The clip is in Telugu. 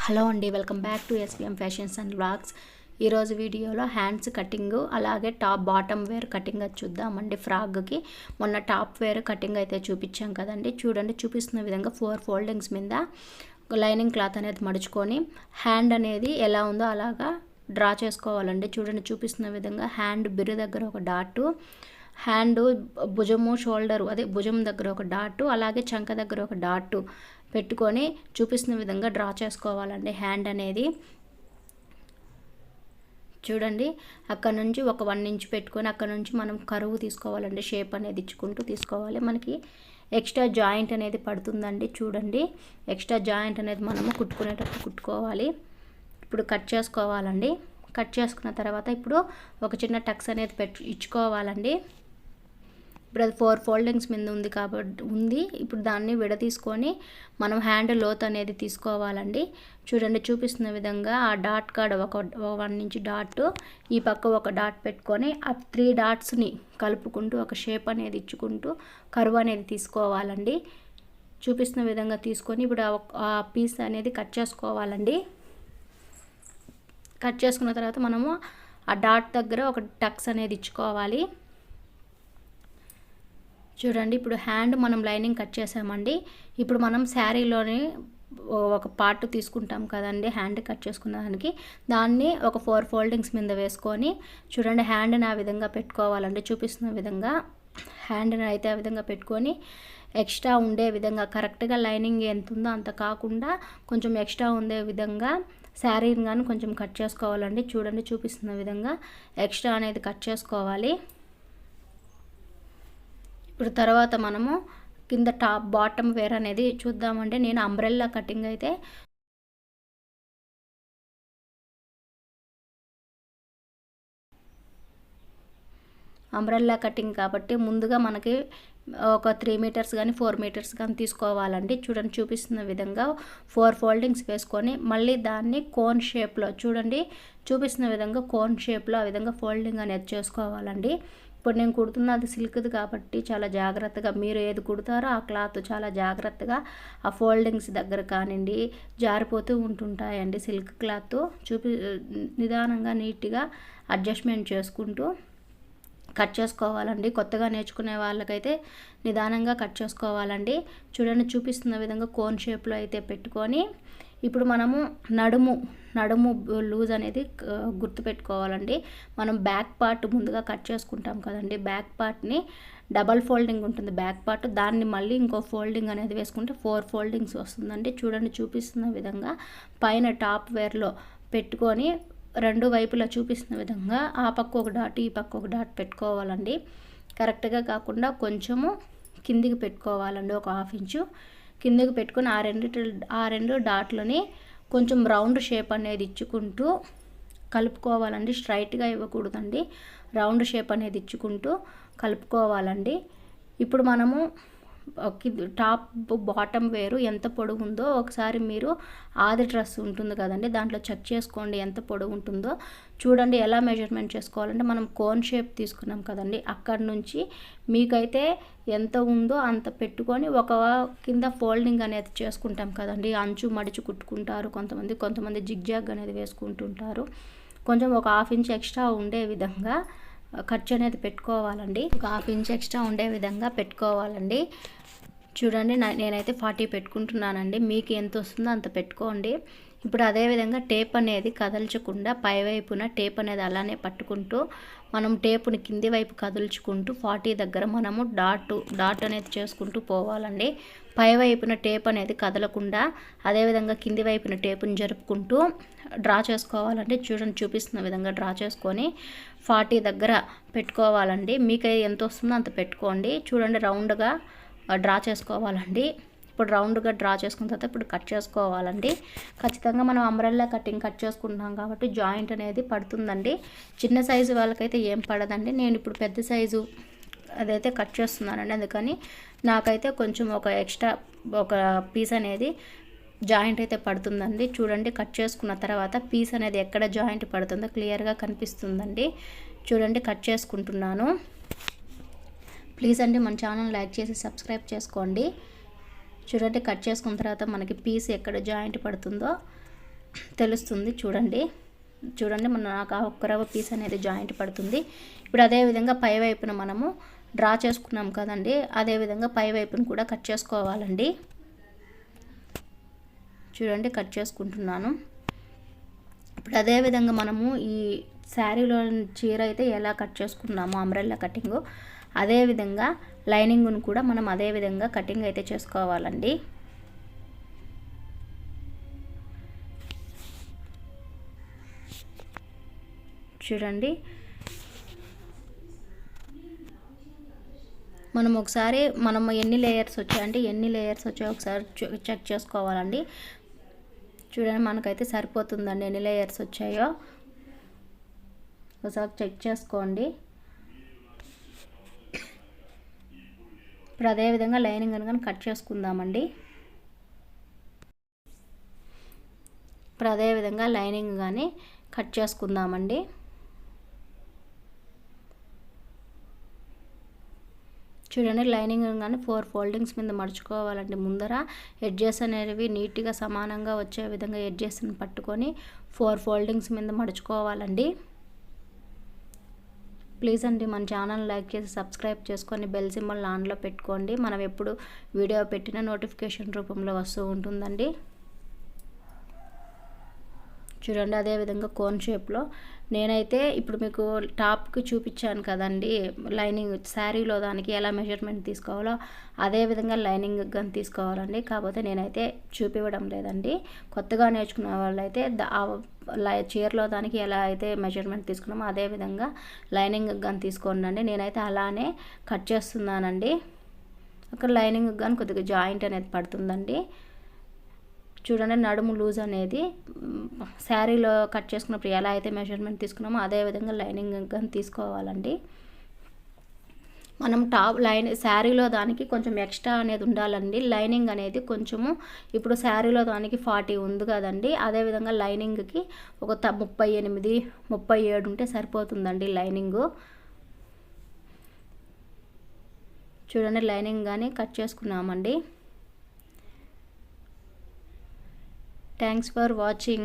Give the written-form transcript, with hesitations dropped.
హలో అండి, welcome back to SVM fashions and vlogs. ఈరోజు వీడియోలో హ్యాండ్స్ కటింగ్ అలాగే టాప్ బాటమ్ వేర్ కటింగ్ అది చూద్దామండి. ఫ్రాక్కి మొన్న టాప్ వేర్ కటింగ్ అయితే చూపించాం కదండి. చూడండి, చూపిస్తున్న విధంగా 4 ఫోల్డింగ్స్ మీద లైనింగ్ క్లాత్ అనేది మడుచుకొని హ్యాండ్ అనేది ఎలా ఉందో అలాగా డ్రా చేసుకోవాలండి. చూడండి, చూపిస్తున్న విధంగా హ్యాండ్ బిర్రు దగ్గర ఒక డాటు, హ్యాండ్ భుజము షోల్డరు అదే భుజం దగ్గర ఒక డాటు, అలాగే చంక దగ్గర ఒక డాటు పెట్టుకొని చూపిస్తున్న విధంగా డ్రా చేసుకోవాలండి. హ్యాండ్ అనేది చూడండి, అక్కడ నుంచి ఒక 1 ఇంచ్ పెట్టుకొని అక్కడ నుంచి మనం కరువు తీసుకోవాలండి. షేప్ అనేది ఇచ్చుకుంటూ తీసుకోవాలి. మనకి ఎక్స్ట్రా జాయింట్ అనేది పడుతుందండి. చూడండి, ఎక్స్ట్రా జాయింట్ అనేది మనము కుట్టుకునేటప్పుడు కుట్టుకోవాలి. ఇప్పుడు కట్ చేసుకోవాలండి. కట్ చేసుకున్న తర్వాత ఇప్పుడు ఒక చిన్న టక్స్ అనేది ఇచ్చుకోవాలండి. ఇప్పుడు అది 4 ఫోల్డింగ్స్ మీద ఉంది కాబట్టి ఇప్పుడు దాన్ని విడదీసుకొని మనం హ్యాండ్ లోత్ అనేది తీసుకోవాలండి. చూడండి, చూపిస్తున్న విధంగా ఆ డాట్ కాడ ఒక 1 ఇంచ్ డాట్, ఈ పక్క ఒక డాట్ పెట్టుకొని ఆ 3 డాట్స్ని కలుపుకుంటూ ఒక షేప్ అనేది ఇచ్చుకుంటూ కర్వ్ అనేది తీసుకోవాలండి. చూపిస్తున్న విధంగా తీసుకొని ఇప్పుడు ఆ పీస్ అనేది కట్ చేసుకోవాలండి. కట్ చేసుకున్న తర్వాత మనము ఆ డాట్ దగ్గర ఒక టక్స్ అనేది ఇచ్చుకోవాలి. చూడండి, ఇప్పుడు హ్యాండ్ మనం లైనింగ్ కట్ చేసామండి. ఇప్పుడు మనం శారీలోని ఒక పార్ట్ తీసుకుంటాం కదండి, హ్యాండ్ కట్ చేసుకున్న దానికి దాన్ని ఒక 4 ఫోల్డింగ్స్ మీద వేసుకొని చూడండి హ్యాండ్ని ఆ విధంగా పెట్టుకోవాలండి. చూపిస్తున్న విధంగా హ్యాండ్ని అయితే ఆ విధంగా పెట్టుకొని ఎక్స్ట్రా ఉండే విధంగా కరెక్ట్గా లైనింగ్ ఎంత ఉందో అంత కాకుండా కొంచెం ఎక్స్ట్రా ఉండే విధంగా శారీని కానీ కొంచెం కట్ చేసుకోవాలండి. చూడండి, చూపిస్తున్న విధంగా ఎక్స్ట్రా అనేది కట్ చేసుకోవాలి. ఇప్పుడు తర్వాత మనము కింద టాప్ బాటమ్ వేర్ అనేది చూద్దామంటే నేను అంబ్రెల్లా కటింగ్ అయితే కాబట్టి ముందుగా మనకి ఒక 3 మీటర్స్ కానీ 4 మీటర్స్ కానీ తీసుకోవాలండి. చూడండి, చూపిస్తున్న విధంగా 4 ఫోల్డింగ్స్ వేసుకొని మళ్ళీ దాన్ని కోన్ షేప్లో చూడండి, చూపిస్తున్న విధంగా కోన్ షేప్లో ఆ విధంగా ఫోల్డింగ్ అనేది చేసుకోవాలండి. ఇప్పుడు నేను కుడుతున్నది సిల్క్ది కాబట్టి చాలా జాగ్రత్తగా మీరు ఏది కుడతారో ఆ క్లాత్ చాలా జాగ్రత్తగా ఆ ఫోల్డింగ్స్ దగ్గర కానివ్వండి జారిపోతూ ఉంటుంటాయండి. సిల్క్ క్లాత్ నిదానంగా నీట్గా అడ్జస్ట్మెంట్ చేసుకుంటూ కట్ చేసుకోవాలండి. కొత్తగా నేర్చుకునే వాళ్ళకైతే నిదానంగా కట్ చేసుకోవాలండి. చూడండి, చూపిస్తున్న విధంగా కోన్ షేప్లో అయితే పెట్టుకొని ఇప్పుడు మనము నడుము లూజ్ అనేది గుర్తుపెట్టుకోవాలండి. మనం బ్యాక్ పార్ట్ ముందుగా కట్ చేసుకుంటాం కదండి, బ్యాక్ పార్ట్ని డబల్ ఫోల్డింగ్ ఉంటుంది బ్యాక్ పార్ట్, దాన్ని మళ్ళీ ఇంకో ఫోల్డింగ్ అనేది వేసుకుంటే 4 ఫోల్డింగ్స్ వస్తుందండి. చూడండి, చూపిస్తున్న విధంగా పైన టాప్ వేర్లో పెట్టుకొని 2 వైపులా చూపిస్తున్న విధంగా ఆ పక్క ఒక డాట్ ఈ పక్క ఒక డాట్ పెట్టుకోవాలండి. కరెక్ట్గా కాకుండా కొంచెము కిందికి పెట్టుకోవాలండి. ఒక 1/2 ఇంచు కిందకి పెట్టుకొని ఆ రెండు డాట్లని కొంచెం రౌండ్ షేప్ అనేది ఇచ్చుకుంటూ కలుపుకోవాలండి. స్ట్రైట్గా ఇవ్వకూడదండి, రౌండ్ షేప్ అనేది ఇచ్చుకుంటూ కలుపుకోవాలండి. ఇప్పుడు మనము టాప్ బాటమ్ వేరు ఎంత పొడవు ఉందో ఒకసారి మీరు ఆది డ్రెస్ ఉంటుంది కదండి, దాంట్లో చెక్ చేసుకోండి ఎంత పొడవు ఉంటుందో. చూడండి, ఎలా మెజర్మెంట్ చేసుకోవాలంటే మనం కోన్ షేప్ తీసుకున్నాం కదండి, అక్కడి నుంచి మీకైతే ఎంత ఉందో అంత పెట్టుకొని ఒక కింద ఫోల్డింగ్ అనేది చేసుకుంటాం కదండి, అంచు మడిచి కుట్టుకుంటారు కొంతమంది జిగ్జాగ్ అనేది వేసుకుంటుంటారు. కొంచెం ఒక 1/2 ఇంచ్ ఎక్స్ట్రా ఉండే విధంగా ఖర్చు అనేది పెట్టుకోవాలండి. ఒక 1/2 ఇంచ్ ఎక్స్ట్రా ఉండే విధంగా పెట్టుకోవాలండి. చూడండి, నేనైతే 40 పెట్టుకుంటున్నానండి. మీకు ఎంత వస్తుందో అంత పెట్టుకోండి. ఇప్పుడు అదేవిధంగా టేప్ అనేది కదల్చకుండా పైవైపున టేప్ అనేది అలానే పట్టుకుంటూ మనం టేపుని కింది వైపు కదుల్చుకుంటూ 40 దగ్గర మనము డాట్ అనేది చేసుకుంటూ పోవాలండి. పైవైపున టేప్ అనేది కదలకుండా అదేవిధంగా కింది వైపున టేపుని జరుపుకుంటూ డ్రా చేసుకోవాలండి. చూడండి, చూపిస్తున్న విధంగా డ్రా చేసుకొని 40 దగ్గర పెట్టుకోవాలండి. మీకు ఎంత వస్తుందో అంత పెట్టుకోండి. చూడండి, రౌండ్గా డ్రా చేసుకోవాలండి. ఇప్పుడు రౌండ్గా డ్రా చేసుకున్న తర్వాత ఇప్పుడు కట్ చేసుకోవాలండి. ఖచ్చితంగా మనం అంబ్రెల్లా కటింగ్ కట్ చేసుకుంటున్నాం కాబట్టి జాయింట్ అనేది పడుతుందండి. చిన్న సైజు వాళ్ళకైతే ఏం పడదండి. నేను ఇప్పుడు పెద్ద సైజు అదైతే కట్ చేస్తున్నానండి, అందుకని నాకైతే కొంచెం ఒక ఎక్స్ట్రా ఒక పీస్ అనేది జాయింట్ అయితే పడుతుందండి. చూడండి, కట్ చేసుకున్న తర్వాత పీస్ అనేది ఎక్కడ జాయింట్ పడుతుందో క్లియర్గా కనిపిస్తుందండి. చూడండి, కట్ చేసుకుంటున్నాను. ప్లీజ్ అండి మన ఛానల్ లైక్ చేసి సబ్స్క్రైబ్ చేసుకోండి. చూడండి, కట్ చేసుకున్న తర్వాత మనకి పీస్ ఎక్కడ జాయింట్ పడుతుందో తెలుస్తుంది. చూడండి మన నాకు ఆ ఒక్క రవ్వ పీస్ అనేది జాయింట్ పడుతుంది. ఇప్పుడు అదే విధంగా పై వైపున మనము డ్రా చేసుకున్నాం కదండి, అదే విధంగా పై వైపున కూడా కట్ చేసుకోవాలండి. చూడండి కట్ చేసుకుంటున్నాను. ఇప్పుడు అదే విధంగా మనము ఈ శారీలో చీర అయితే ఎలా కట్ చేసుకున్నామో అంబ్రెల్లా కటింగు, అదే విధంగా లైనింగ్ను కూడా మనం అదే విధంగా కటింగ్ అయితే చేసుకోవాలండి. చూడండి మనం ఎన్ని లేయర్స్ వచ్చాయో ఒకసారి చెక్ చేసుకోవాలండి. చూడండి మనకైతే సరిపోతుందండి ఎన్ని లేయర్స్ వచ్చాయో ఒకసారి చెక్ చేసుకోండి. ఇప్పుడు అదే విధంగా లైనింగ్ కనుక కట్ చేసుకుందామండి. ఇప్పుడు అదే విధంగా లైనింగ్ కానీ కట్ చేసుకుందామండి. చూడండి లైనింగ్ కానీ 4 ఫోల్డింగ్స్ మీద మడుచుకోవాలండి. ముందర ఎడ్జెస్ అనేవి నీట్గా సమానంగా వచ్చే విధంగా ఎడ్జెస్ని పట్టుకొని 4 ఫోల్డింగ్స్ మీద మడుచుకోవాలండి. ప్లీజ్ అండి మన ఛానల్ లైక్ చేసి సబ్స్క్రైబ్ చేసుకొని బెల్ సింబల్ ఆన్లో పెట్టుకోండి. మనం ఎప్పుడు వీడియో పెట్టిన నోటిఫికేషన్ రూపంలో వస్తూ ఉంటుందండి. చూడండి అదే విధంగా కోన్ షేప్లో నేనైతే ఇప్పుడు మీకు టాప్కి చూపించాను కదండి, లైనింగ్ శారీలో దానికి ఎలా మెజర్మెంట్ తీసుకోవాలో అదే విధంగా లైనింగ్ కానీ తీసుకోవాలండి. కాకపోతే నేనైతే చూపివ్వడం లేదండి. కొత్తగా నేర్చుకున్న వాళ్ళైతే చీరలో దానికి ఎలా అయితే మెజర్మెంట్ తీసుకున్నామో అదే విధంగా లైనింగ్ కానీ తీసుకోండి. నేనైతే అలానే కట్ చేస్తున్నానండి. అక్కడ లైనింగ్ కానీ కొద్దిగా జాయింట్ అనేది పడుతుందండి. చూడండి నడుము లూజ్ అనేది శారీలో కట్ చేసుకున్నప్పుడు ఎలా అయితే మెజర్మెంట్ తీసుకున్నామో అదే విధంగా లైనింగ్ కానీ తీసుకోవాలండి. మనం టాప్ శారీలో దానికి కొంచెం ఎక్స్ట్రా అనేది ఉండాలండి. లైనింగ్ అనేది కొంచెము ఇప్పుడు శారీలో దానికి 40 ఉంది కదండి, అదేవిధంగా లైనింగ్కి ఒక 38, 37 ఉంటే సరిపోతుందండి లైనింగు. చూడండి లైనింగ్ కానీ కట్ చేసుకున్నామండి. Thanks for watching.